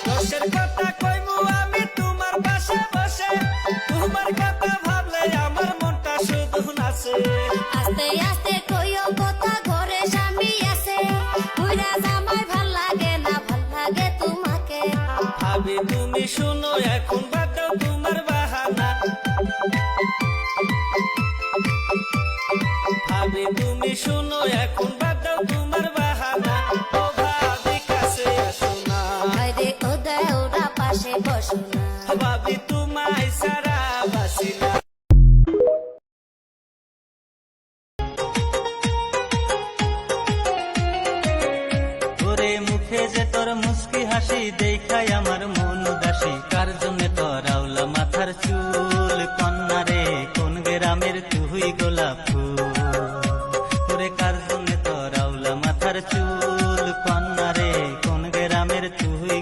দশের কথা কইমু আমি তোমার পাশে বসে, তোমার কথা ভাবলে আমার মনটা শুধু নাচে। আস্তে আস্তে কইও কথা, ঘরে স্বামী আছে, বুইড়া জামাই ভাল লাগে না, ভাল লাগে তোমাকে। ভাবি তুমি শুনো এখন বাদ দাও তোমার বাহানা, ভাবি তুমি শুনো এখন বাদ দাও তোমার বাহানা। ও ভাবি কাছে আসো না, আরে ও দেওরা পাশে বসো না। ভাবি তোমায় সারা বাসি না। ওরে মুখে যে তোর মুস্কি হাসি দেখাই আমার মন উদাসী, কার জন্য তোর আউলা মাথার চুল, কন্যা রে কোন গ্রামের তুই গোলাপ ফুল। ওরে কার জন্য তোর আউলা মাথার চুল, কন্যা রে কোন গ্রামের তুই